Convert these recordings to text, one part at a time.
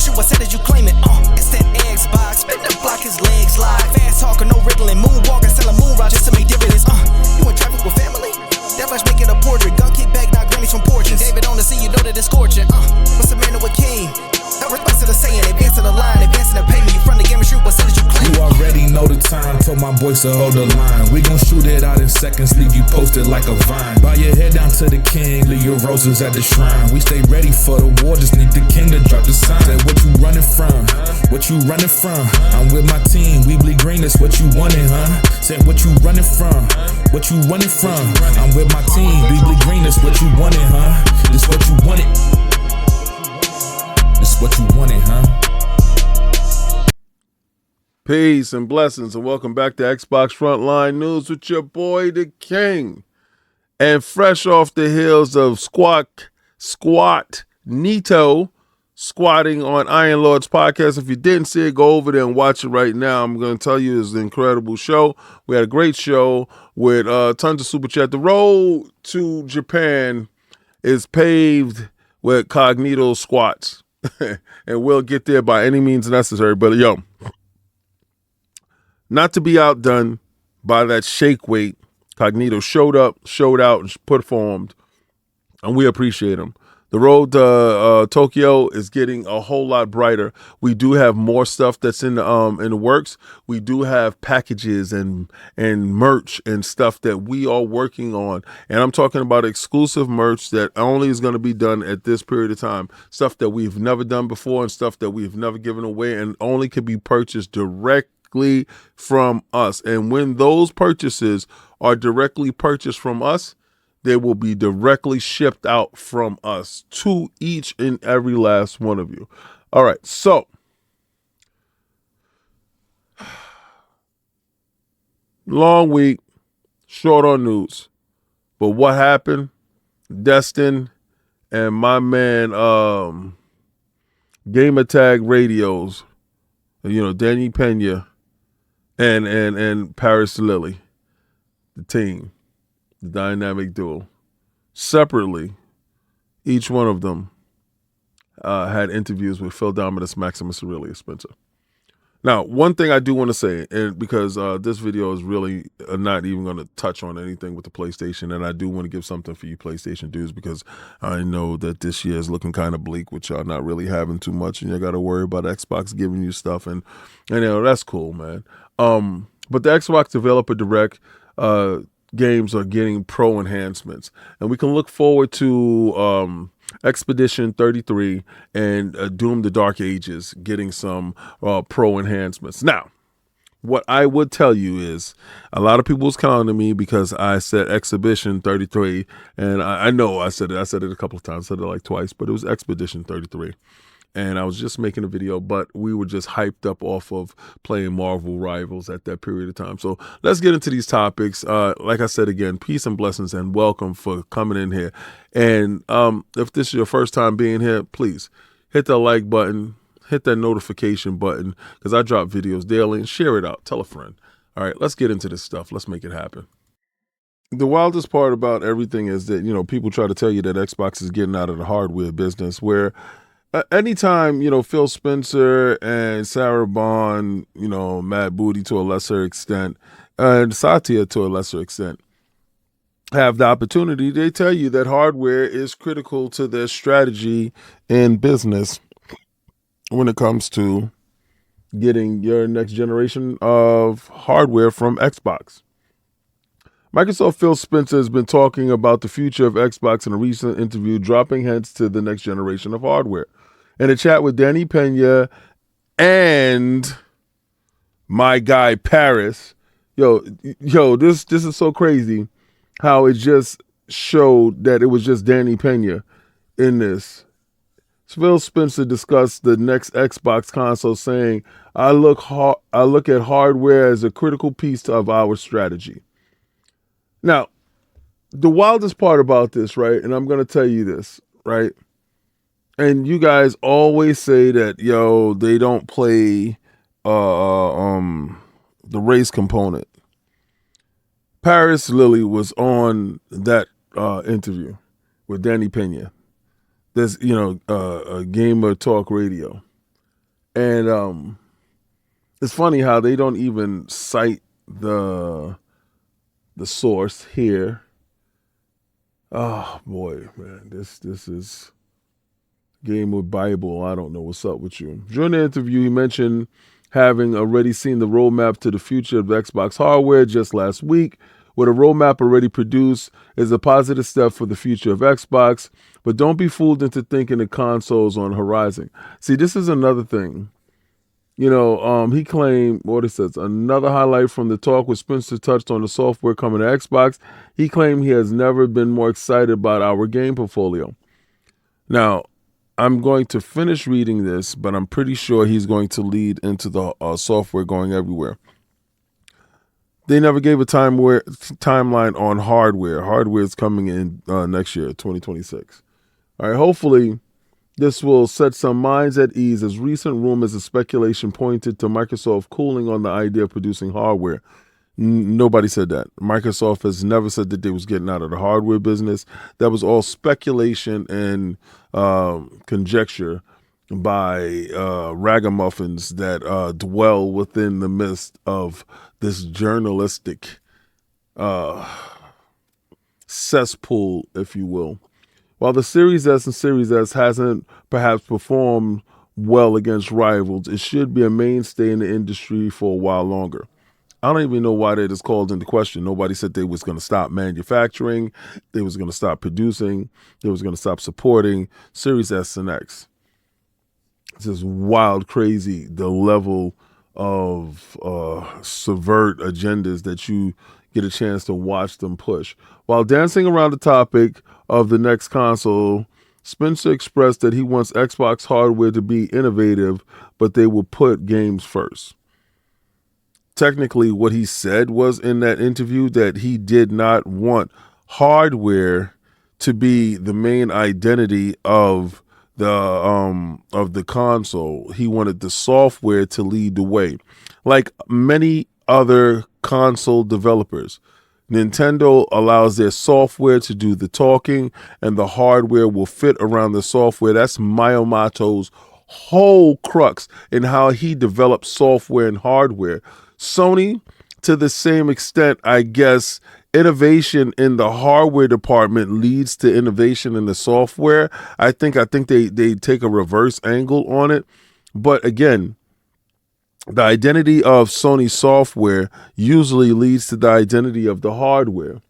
shoot, I said that you claim it. It's that Xbox, spin the block, his legs live. Fast talker, no riddling, moonwalking, selling moon rock just to make dividends. You in traffic with family? That flash make it a portrait. Gun kick back, not grannies from porches. David on the scene, you know that it's scorching. What's the man with King? No response to the saying, advancing the line, advancing the payment. You front the game and shoot, what said that you claim? You already know the time, told my boys to hold the line. We gon' shoot it out in seconds, leave you posted like a vine. Bow your head down to the king, leave your roses at the shrine. We stay ready for the war, just need the king to drop the sign. Say what you running from, what you running from? I'm with my team, we bleed green, that's what you wanted, huh? Say what you running from, what you running from? I'm with my team, we bleed green, that's what you wanted, huh? This what you wanted. This what you wanted, huh? Peace and blessings, and welcome back to Xbox Frontline News with your boy, the King. And fresh off the heels of Squat Nito squatting on Iron Lord's podcast. If you didn't see it, go over there and watch it right now. I'm going to tell you, it's an incredible show. We had a great show with tons of super chat. The road to Japan is paved with Cognito squats. And we'll get there by any means necessary. But yo, not to be outdone by that shake weight, Cognito showed up, showed out, and performed, and we appreciate him. The road to Tokyo is getting a whole lot brighter. We do have more stuff that's in the works. We do have packages and merch and stuff that we are working on. And I'm talking about exclusive merch that only is going to be done at this period of time. Stuff that we've never done before and stuff that we've never given away and only can be purchased directly from us. And when those purchases are directly purchased from us, they will be directly shipped out from us to each and every last one of you. All right, so long week, short on news. But what happened? Destin and my man Gamer Tag Radios, Danny Pena and Paris Lily, the team. The dynamic duo. Separately, each one of them had interviews with Phil Dominus, Maximus Aurelius Spencer. Now, one thing I do want to say, and because this video is really not even going to touch on anything with the PlayStation, and I do want to give something for you PlayStation dudes, because I know that this year is looking kind of bleak, with y'all not really having too much, and you got to worry about Xbox giving you stuff, and that's cool, man. But the Xbox Developer Direct games are getting pro enhancements, and we can look forward to Expedition 33 and Doom the Dark Ages getting some pro enhancements. Now, what I would tell you is a lot of people was counting me because I said Exhibition 33, and I know I said it a couple of times, I said it like twice, but it was Expedition 33. And I was just making a video, but we were just hyped up off of playing Marvel Rivals at that period of time. So let's get into these topics. Like I said again, peace and blessings, and welcome for coming in here. And if this is your first time being here, please hit that like button, hit that notification button, because I drop videos daily, and share it out. Tell a friend. All right, let's get into this stuff. Let's make it happen. The wildest part about everything is that, people try to tell you that Xbox is getting out of the hardware business, where anytime, Phil Spencer and Sarah Bond, Matt Booty to a lesser extent, and Satya to a lesser extent, have the opportunity, they tell you that hardware is critical to their strategy in business when it comes to getting your next generation of hardware from Xbox. Microsoft Phil Spencer has been talking about the future of Xbox in a recent interview, dropping hints to the next generation of hardware. In a chat with Danny Pena and my guy Paris, this is so crazy how it just showed that it was just Danny Pena in this. Phil Spencer discussed the next Xbox console, saying, I look at hardware as a critical piece of our strategy. Now, the wildest part about this, right, and I'm going to tell you this, right, and you guys always say that, they don't play the race component. Paris Lily was on that interview with Danny Pena. There's, a Gamer Talk Radio. And it's funny how they don't even cite the source here. Oh boy, man, this is game with Bible. I don't know what's up with you. During the interview, he mentioned having already seen the roadmap to the future of Xbox hardware just last week. With a roadmap already produced is a positive step for the future of Xbox, but don't be fooled into thinking the console's on the horizon. See, this is another thing. He claimed, what it says, another highlight from the talk with Spencer touched on the software coming to Xbox. He claimed he has never been more excited about our game portfolio. Now, I'm going to finish reading this, but I'm pretty sure he's going to lead into the software going everywhere. They never gave a timeline on hardware. Hardware is coming in next year, 2026. All right, hopefully this will set some minds at ease, as recent rumors and speculation pointed to Microsoft cooling on the idea of producing hardware. Nobody said that. Microsoft has never said that they was getting out of the hardware business. That was all speculation and conjecture by ragamuffins that dwell within the midst of this journalistic cesspool, if you will. While the Series S and Series S hasn't perhaps performed well against rivals, it should be a mainstay in the industry for a while longer. I don't even know why that is called into question. Nobody said they was going to stop manufacturing. They was going to stop producing. They was going to stop supporting Series S and X. It's just wild, crazy, the level of subvert agendas that you get a chance to watch them push. While dancing around the topic of the next console, Spencer expressed that he wants Xbox hardware to be innovative, but they will put games first. Technically, what he said was in that interview that he did not want hardware to be the main identity of the console. He wanted the software to lead the way. Like many other console developers, Nintendo allows their software to do the talking, and the hardware will fit around the software. That's Miyamoto's whole crux in how he develops software and hardware. Sony, to the same extent, I guess, innovation in the hardware department leads to innovation in the software. I think they take a reverse angle on it. But again, the identity of Sony software usually leads to the identity of the hardware.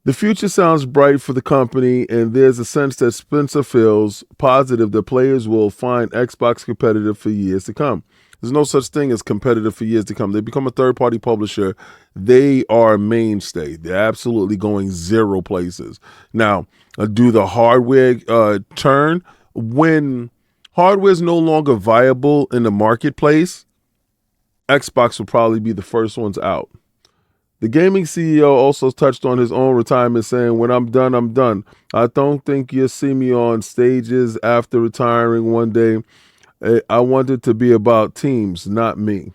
The future sounds bright for the company, and there's a sense that Spencer feels positive that players will find Xbox competitive for years to come. There's no such thing as competitive for years to come. They become a third-party publisher. They are a mainstay. They're absolutely going zero places. Now, do the hardware turn? When hardware is no longer viable in the marketplace, Xbox will probably be the first ones out. The gaming CEO also touched on his own retirement, saying, "When I'm done, I'm done. I don't think you'll see me on stages after retiring one day. I want it to be about teams, not me.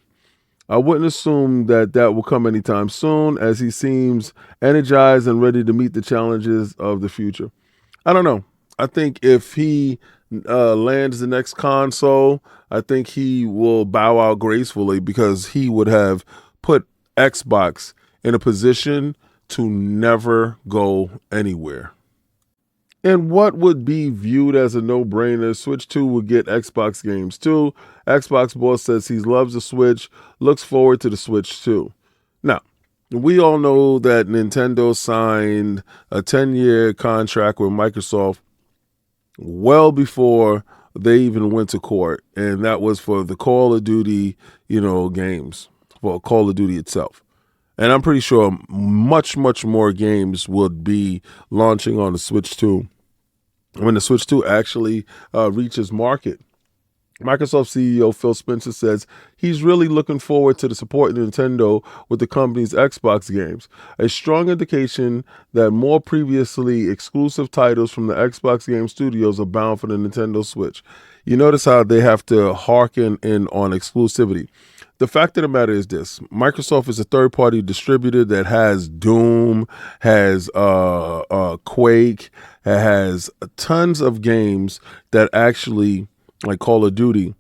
I wouldn't assume that will come anytime soon, as he seems energized and ready to meet the challenges of the future." I don't know. I think if he lands the next console, I think he will bow out gracefully, because he would have put Xbox in a position to never go anywhere. And what would be viewed as a no-brainer, Switch 2 would get Xbox games too. Xbox boss says he loves the Switch, looks forward to the Switch 2. Now, we all know that Nintendo signed a 10-year contract with Microsoft well before they even went to court, and that was for the Call of Duty, games, for Call of Duty itself. And I'm pretty sure much, much more games would be launching on the Switch 2 when the Switch 2 actually reaches market. Microsoft CEO Phil Spencer says he's really looking forward to the support of Nintendo with the company's Xbox games, a strong indication that more previously exclusive titles from the Xbox game studios are bound for the Nintendo Switch. You notice how they have to hearken in on exclusivity. The fact of the matter is this: Microsoft is a third-party distributor that has Doom, has Quake, has tons of games that actually, like Call of Duty,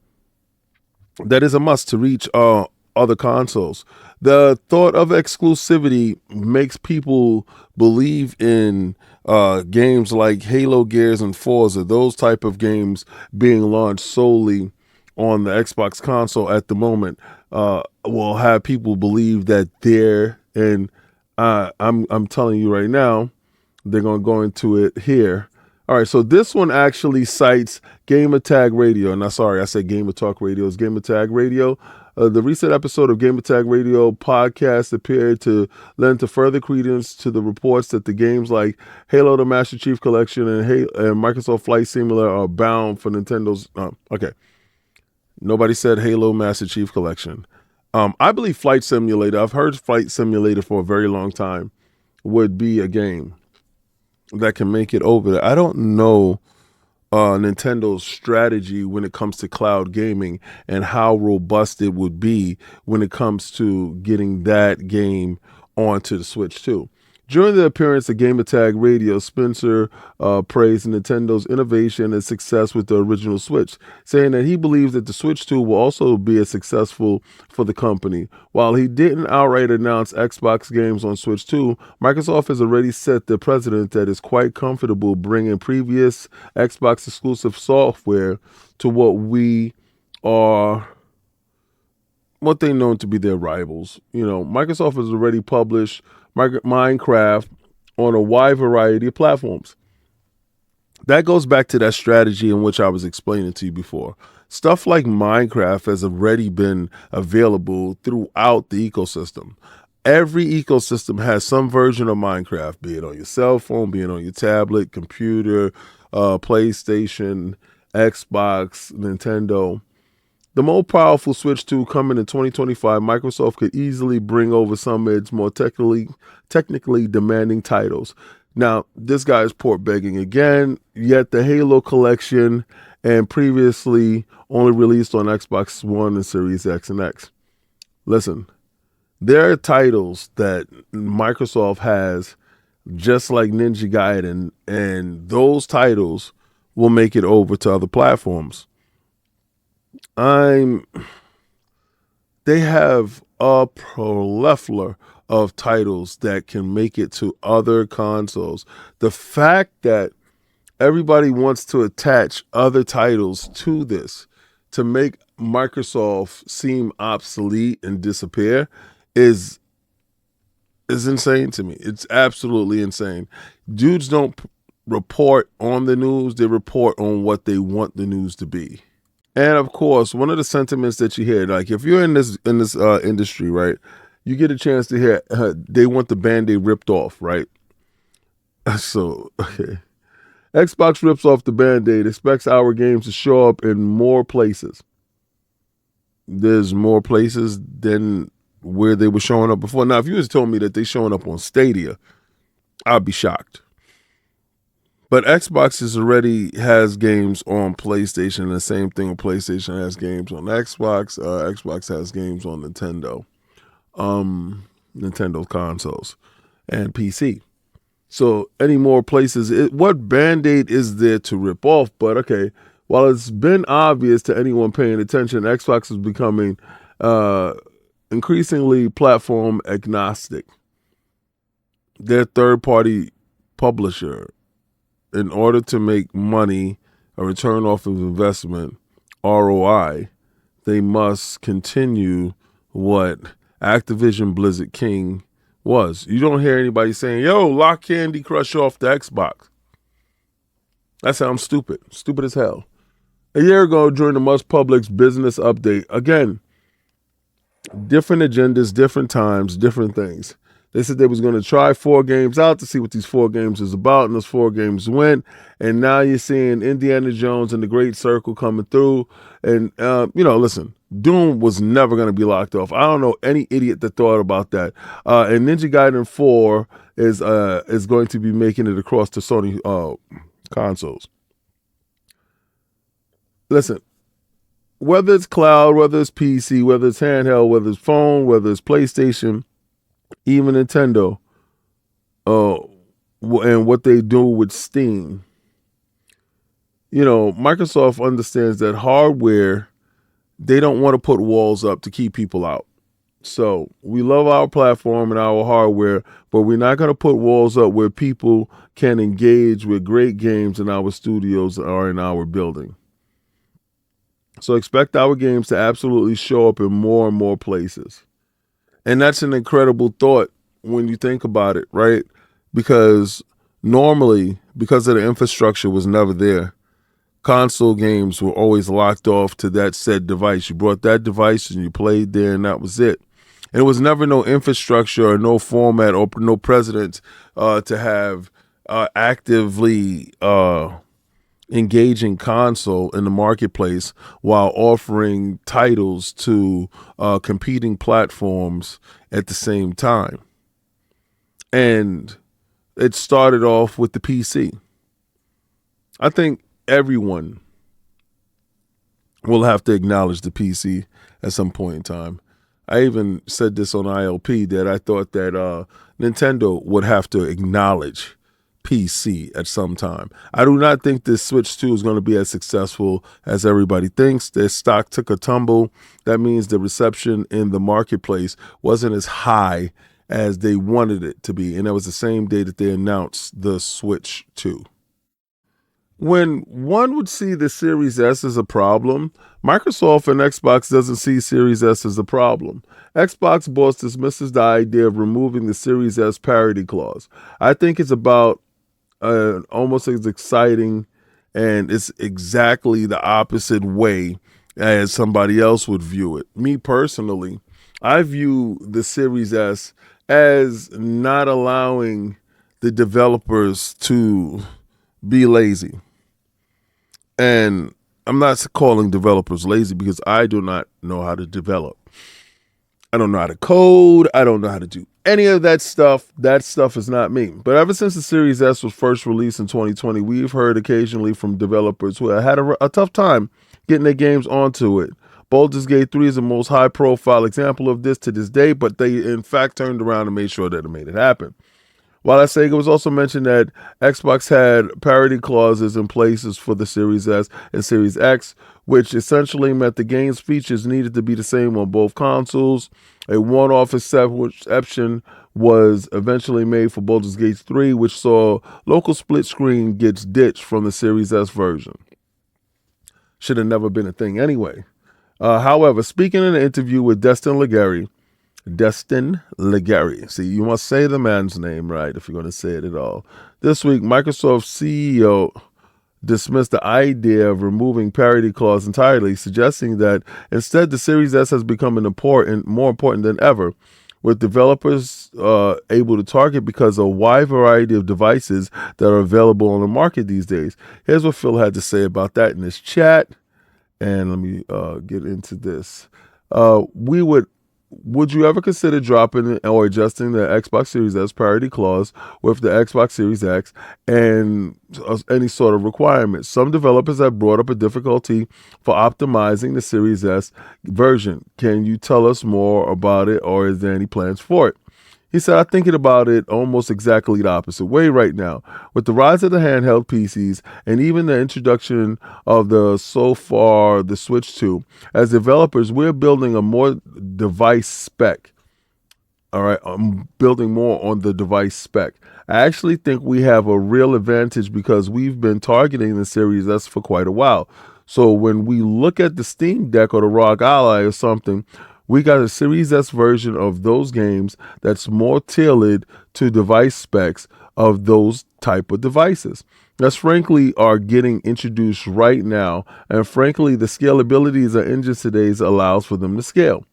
that is a must to reach other consoles. The thought of exclusivity makes people believe in games like Halo, Gears, and Forza, those type of games being launched solely on the Xbox console at the moment, will have people believe that they're, and I'm telling you right now, they're going to go into it here. All right, so this one actually cites Gamertag Radio. And sorry, I said Gamer Talk Radio. It's Gamertag Radio. The recent episode of Gamertag Radio podcast appeared to lend to further credence to the reports that the games like Halo: The Master Chief Collection and Microsoft Flight Simulator are bound for Nintendo's. Okay, nobody said Halo Master Chief Collection. I believe Flight Simulator. I've heard Flight Simulator for a very long time would be a game that can make it over there. I don't know Nintendo's strategy when it comes to cloud gaming and how robust it would be when it comes to getting that game onto the Switch too. During the appearance of Gamertag Radio, Spencer praised Nintendo's innovation and success with the original Switch, saying that he believes that the Switch 2 will also be as successful for the company. While he didn't outright announce Xbox games on Switch 2, Microsoft has already set the precedent that is quite comfortable bringing previous Xbox exclusive software to what they know to be their rivals. You know, Microsoft has already published Minecraft on a wide variety of platforms. That goes back to that strategy in which I was explaining to you before. Stuff like Minecraft has already been available throughout the ecosystem. Every ecosystem has some version of Minecraft, be it on your cell phone, be it on your tablet, computer, PlayStation, Xbox, Nintendo. The more powerful Switch 2 coming in 2025, Microsoft could easily bring over some of its more technically demanding titles. Now, this guy is port begging again, yet the Halo collection and previously only released on Xbox One and Series X and X. Listen, there are titles that Microsoft has, just like Ninja Gaiden, and those titles will make it over to other platforms. They have a plethora of titles that can make it to other consoles. The fact that everybody wants to attach other titles to this to make Microsoft seem obsolete and disappear is insane to me. It's absolutely insane. Dudes don't report on the news. They report on what they want the news to be. And of course, one of the sentiments that you hear, like if you're in this industry, right, you get a chance to hear they want the Band-Aid ripped off, right? So, okay. Xbox rips off the Band-Aid, expects our games to show up in more places. There's more places than where they were showing up before. Now, if you was telling me that they showing up on Stadia, I'd be shocked. But Xbox already has games on PlayStation, and the same thing with PlayStation has games on Xbox. Xbox has games on Nintendo consoles, and PC. So any more places, what Band-Aid is there to rip off? But okay, while it's been obvious to anyone paying attention, Xbox is becoming increasingly platform agnostic. Their third-party publisher, in order to make money, a return off of investment, ROI, they must continue what Activision Blizzard King was. You don't hear anybody saying, yo, lock Candy Crush off the Xbox. That sounds stupid. Stupid as hell. A year ago, during the Musk Public's business update, again, different agendas, different times, different things. They said they was going to try 4 games out to see what these 4 games is about, and those 4 games went. And now you're seeing Indiana Jones and the Great Circle coming through. And, listen, Doom was never going to be locked off. I don't know any idiot that thought about that. And Ninja Gaiden 4 is going to be making it across to Sony consoles. Listen, whether it's cloud, whether it's PC, whether it's handheld, whether it's phone, whether it's PlayStation, even Nintendo, and what they do with Steam, Microsoft understands that hardware they don't want to put walls up to keep people out. So we love our platform and our hardware, but we're not going to put walls up where people can engage with great games in our studios or in our building. So expect our games to absolutely show up in more and more places. And that's an incredible thought when you think about it, right? Because normally, because of the infrastructure was never there, console games were always locked off to that said device. You brought that device and you played there, and that was it. And it was never no infrastructure or no format or no precedent to have actively engaging console in the marketplace while offering titles to competing platforms at the same time. And it started off with the PC. I think everyone will have to acknowledge the PC at some point in time. I even said this on ILP that I thought that Nintendo would have to acknowledge PC at some time. I do not think this Switch 2 is going to be as successful as everybody thinks. Their stock took a tumble. That means the reception in the marketplace wasn't as high as they wanted it to be. And that was the same day that they announced the Switch 2. When one would see the Series S as a problem, Microsoft and Xbox doesn't see Series S as a problem. Xbox boss dismisses the idea of removing the Series S parity clause. I think it's about almost as exciting, and it's exactly the opposite way as somebody else would view it. Me personally, I view the Series S as not allowing the developers to be lazy. And I'm not calling developers lazy because I do not know how to develop. I don't know how to code. I don't know how to do any of that stuff. That stuff is not me. But ever since the Series S was first released in 2020, we've heard occasionally from developers who had a tough time getting their games onto it. Baldur's Gate 3 is the most high-profile example of this to this day, but they, in fact, turned around and made sure that it made it happen. While at Sega, it was also mentioned that Xbox had parity clauses in places for the Series S and Series X, which essentially meant the game's features needed to be the same on both consoles. A one-off exception was eventually made for Baldur's Gate 3, which saw local split screen gets ditched from the Series S version. Should have never been a thing anyway. However, speaking in an interview with Destin Legarie, see, you must say the man's name right if you're going to say it at all. This week, Microsoft CEO dismissed the idea of removing parity clause entirely, suggesting that instead the Series S has become more important than ever, with developers able to target because of a wide variety of devices that are available on the market these days. Here's what Phil had to say about that in his chat, and let me get into this. Would you ever consider dropping or adjusting the Xbox Series S parity clause with the Xbox Series X and any sort of requirements? Some developers have brought up a difficulty for optimizing the Series S version. Can you tell us more about it, or is there any plans for it? He said, I'm thinking about it almost exactly the opposite way right now. With the rise of the handheld PCs and even the introduction of the Switch 2, as developers, we're building a more device spec. All right, I'm building more on the device spec. I actually think we have a real advantage because we've been targeting the Series S for quite a while. So when we look at the Steam Deck or the ROG Ally or something, we got a Series S version of those games that's more tailored to device specs of those type of devices. That's frankly are getting introduced right now, and frankly, the scalability of engines today allows for them to scale.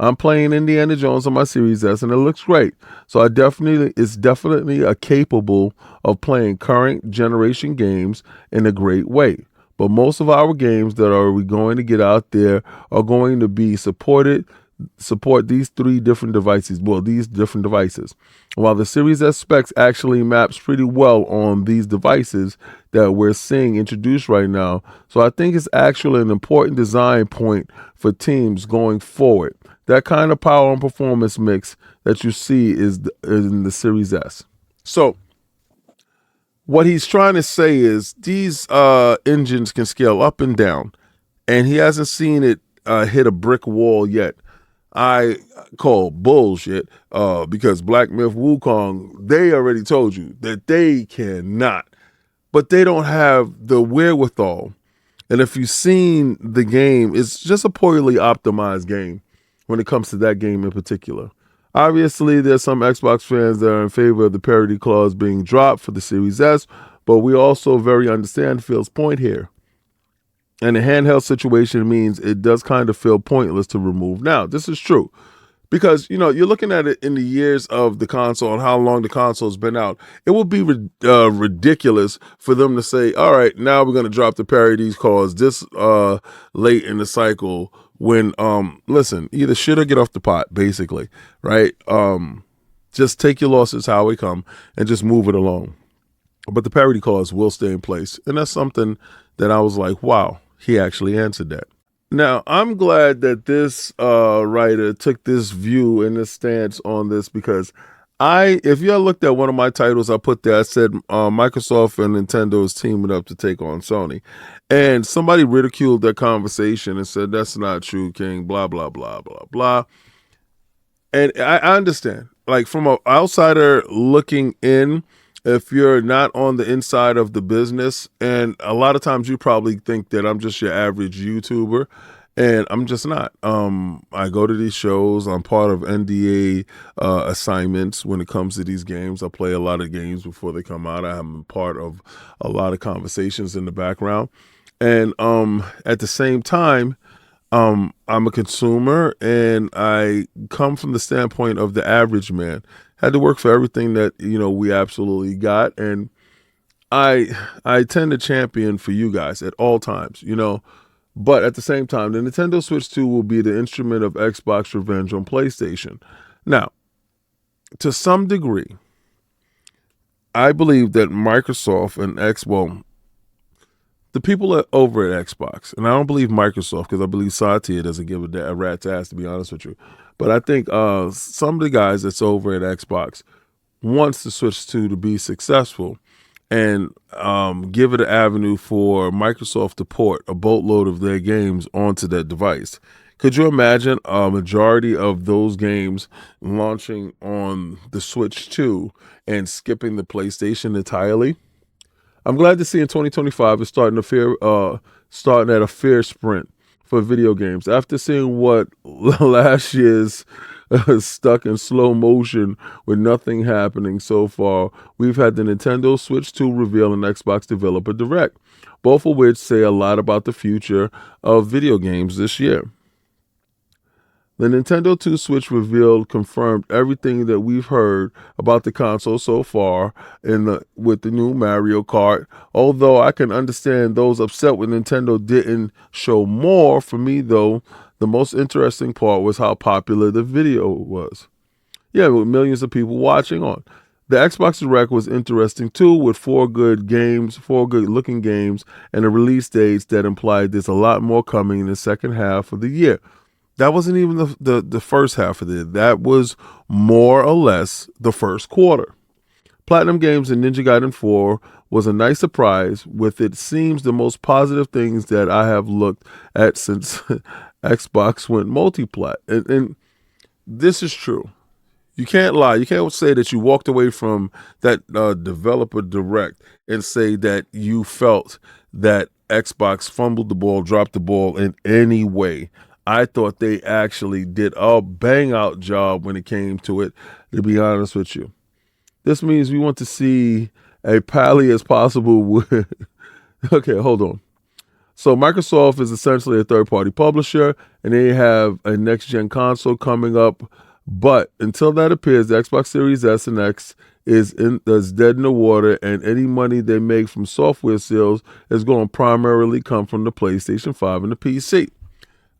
I'm playing Indiana Jones on my Series S, and it looks great. So it's definitely capable of playing current generation games in a great way. But most of our games that we're going to get out there are going to be support these different devices. While the Series S specs actually maps pretty well on these devices that we're seeing introduced right now. So I think it's actually an important design point for teams going forward. That kind of power and performance mix that you see is in the Series S. So what he's trying to say is these engines can scale up and down, and he hasn't seen it hit a brick wall yet. I call bullshit because Black Myth Wukong, they already told you that they cannot, but they don't have the wherewithal. And if you've seen the game, it's just a poorly optimized game when it comes to that game in particular. Obviously, there's some Xbox fans that are in favor of the parity clause being dropped for the Series S, but we also very understand Phil's point here. And the handheld situation means it does kind of feel pointless to remove now. This is true. Because, you're looking at it in the years of the console and how long the console's been out. It would be ridiculous for them to say, all right, now we're going to drop the parity clause this late in the cycle when, listen, either shit or get off the pot, basically, right? Just take your losses how they come and just move it along. But the parity clause will stay in place. And that's something that I was like, wow, he actually answered that. Now, I'm glad that this writer took this view and this stance on this because if you looked at one of my titles I put there, I said Microsoft and Nintendo is teaming up to take on Sony. And somebody ridiculed that conversation and said, that's not true, King, blah, blah, blah, blah, blah. And I understand. Like, from an outsider looking in, if you're not on the inside of the business, and a lot of times you probably think that I'm just your average YouTuber, and I'm just not. I go to these shows. I'm part of NDA assignments when it comes to these games. I play a lot of games before they come out. I'm part of a lot of conversations in the background. And at the same time, I'm a consumer, and I come from the standpoint of the average man. Had to work for everything that, we absolutely got. And I tend to champion for you guys at all times, But at the same time, the Nintendo Switch 2 will be the instrument of Xbox revenge on PlayStation. Now, to some degree, I believe that Microsoft and the people over at Xbox, and I don't believe Microsoft because I believe Satya doesn't give a rat's ass, to be honest with you. But I think some of the guys that's over at Xbox wants the Switch 2 to be successful and give it an avenue for Microsoft to port a boatload of their games onto that device. Could you imagine a majority of those games launching on the Switch 2 and skipping the PlayStation entirely? I'm glad to see in 2025 it's starting at a fair sprint for video games. After seeing what last year's stuck in slow motion with nothing happening so far, we've had the Nintendo Switch 2 reveal and Xbox Developer Direct, both of which say a lot about the future of video games this year. The Nintendo 2 Switch reveal confirmed everything that we've heard about the console so far with the new Mario Kart. Although I can understand those upset when Nintendo didn't show more, for me, though, the most interesting part was how popular the video was. Yeah, with millions of people watching on. The Xbox Direct was interesting, too, with four good-looking games, and a release dates that implied there's a lot more coming in the second half of the year. That wasn't even the first half of the year. That was more or less the first quarter. Platinum Games and Ninja Gaiden 4 was a nice surprise, with it seems the most positive things that I have looked at since Xbox went multi-plat. And this is true. You can't lie. You can't say that you walked away from that Developer Direct and say that you felt that Xbox fumbled the ball, dropped the ball in any way. I thought they actually did a bang-out job when it came to it, to be honest with you. This means we want to see a pally as possible with... Okay, hold on. So Microsoft is essentially a third-party publisher, and they have a next-gen console coming up. But until that appears, the Xbox Series S and X is dead in the water, and any money they make from software sales is going to primarily come from the PlayStation 5 and the PC.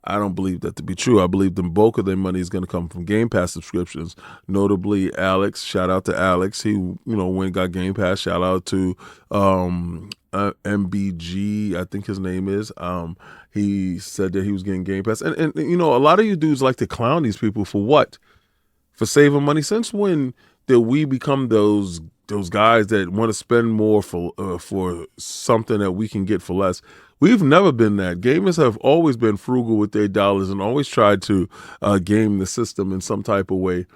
I don't believe that to be true. I believe the bulk of their money is going to come from Game Pass subscriptions. Notably, Alex. Shout out to Alex. He, went and got Game Pass. Shout out to MBG, I think his name is. He said that he was getting Game Pass. And a lot of you dudes like to clown these people for what? For saving money. Since when did we become those guys that want to spend more for something that we can get for less? We've never been that. Gamers have always been frugal with their dollars and always tried to game the system in some type of way.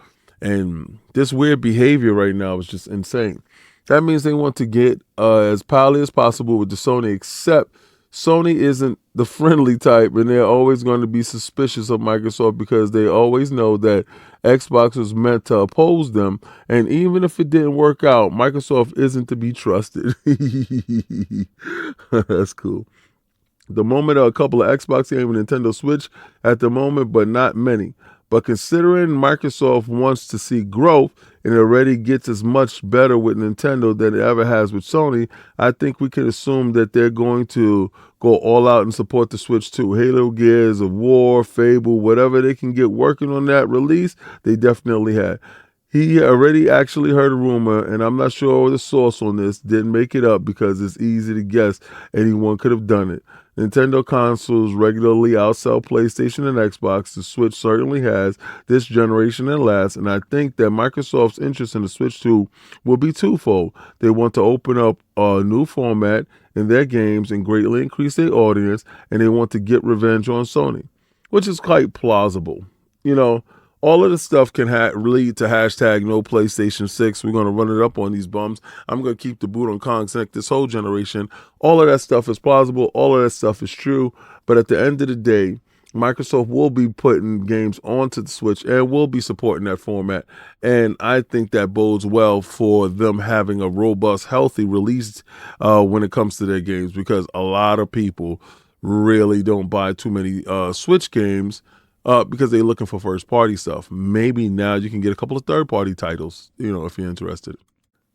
And this weird behavior right now is just insane. That means they want to get as pally as possible with the Sony, except Sony isn't the friendly type, and they're always going to be suspicious of Microsoft because they always know that Xbox was meant to oppose them. And even if it didn't work out, Microsoft isn't to be trusted. That's cool. The moment a couple of Xbox games and Nintendo Switch at the moment, but not many. But considering Microsoft wants to see growth and it already gets as much better with Nintendo than it ever has with Sony, I think we can assume that they're going to go all out and support the Switch too. Halo, Gears of War, Fable, whatever they can get working on that release, they definitely had. He already actually heard a rumor, and I'm not sure the source on this, didn't make it up because it's easy to guess anyone could have done it. Nintendo consoles regularly outsell PlayStation and Xbox. The Switch certainly has this generation and last, and I think that Microsoft's interest in the Switch 2 will be twofold. They want to open up a new format in their games and greatly increase their audience, and they want to get revenge on Sony, which is quite plausible. You know, all of this stuff can lead to hashtag no PlayStation 6. We're going to run it up on these bums. I'm going to keep the boot on Kong's neck this whole generation. All of that stuff is plausible. All of that stuff is true. But at the end of the day, Microsoft will be putting games onto the Switch and will be supporting that format. And I think that bodes well for them having a robust, healthy release when it comes to their games, because a lot of people really don't buy too many Switch games because they're looking for first-party stuff. Maybe now you can get a couple of third-party titles, if you're interested.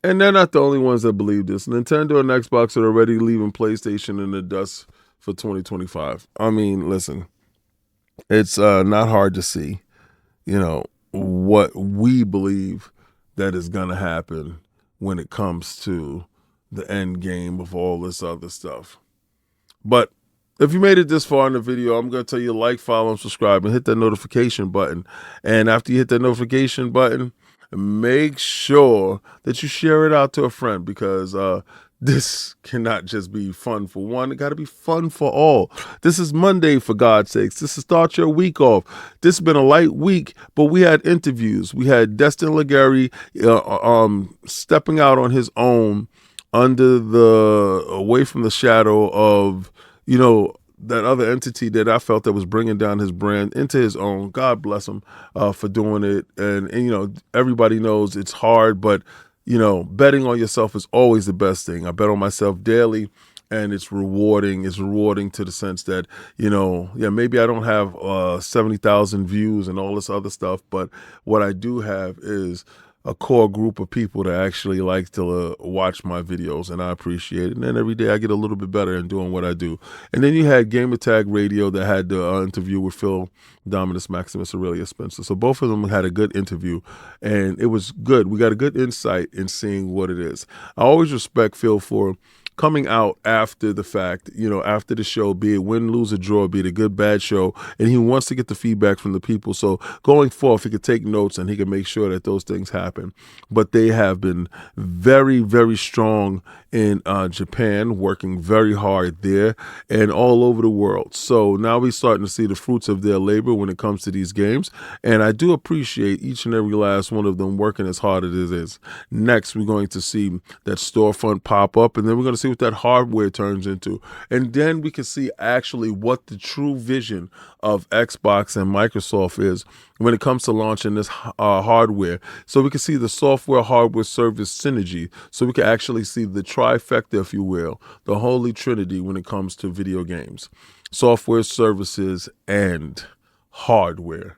And they're not the only ones that believe this. Nintendo and Xbox are already leaving PlayStation in the dust for 2025. I mean, listen, it's not hard to see, what we believe that is going to happen when it comes to the end game of all this other stuff. But if you made it this far in the video, I'm going to tell you like, follow, and subscribe, and hit that notification button. And after you hit that notification button, make sure that you share it out to a friend, because this cannot just be fun for one. It got to be fun for all. This is Monday, for God's sakes. This is start your week off. This has been a light week, but we had interviews. We had Destin Legarie stepping out on his own away from the shadow of that other entity that I felt that was bringing down his brand into his own. God bless him for doing it. And everybody knows it's hard, but, betting on yourself is always the best thing. I bet on myself daily, and it's rewarding. It's rewarding to the sense that, maybe I don't have 70,000 views and all this other stuff, but what I do have is a core group of people that actually like to watch my videos, and I appreciate it. And then every day I get a little bit better in doing what I do. And then you had Gamertag Radio that had the interview with Phil Dominus Maximus Aurelius Spencer. So both of them had a good interview, and it was good. We got a good insight in seeing what it is. I always respect Phil for coming out after the fact, after the show, be it win, lose, or draw, be it a good, bad show, and he wants to get the feedback from the people. So going forth, he could take notes and he can make sure that those things happen. But they have been very, very strong in Japan, working very hard there and all over the world. So now we're starting to see the fruits of their labor when it comes to these games. And I do appreciate each and every last one of them working as hard as it is. Next, we're going to see that storefront pop up, and then we're going to see what that hardware turns into. And then we can see actually what the true vision of Xbox and Microsoft is when it comes to launching this hardware. So we can see the software hardware service synergy. So we can actually see the trifecta, if you will, the holy trinity when it comes to video games: software, services, and hardware.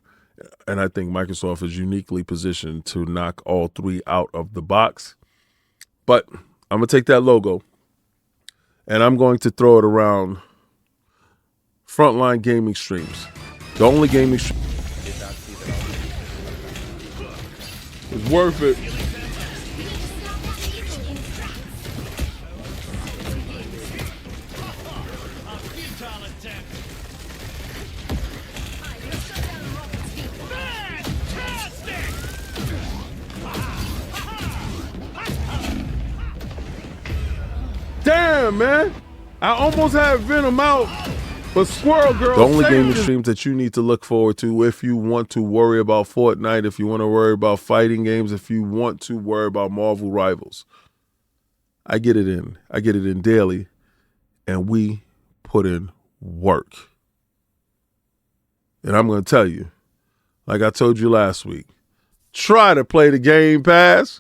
And I think Microsoft is uniquely positioned to knock all three out of the box. But I'm going to take that logo and I'm going to throw it around Frontline Gaming Streams. The only gaming stream. It's worth it. Damn, man. I almost had Venom out, but Squirrel Girl. The only gaming streams that you need to look forward to if you want to worry about Fortnite, if you want to worry about fighting games, if you want to worry about Marvel Rivals. I get it in. I get it in daily, and we put in work. And I'm going to tell you, like I told you last week, try to play the Game Pass.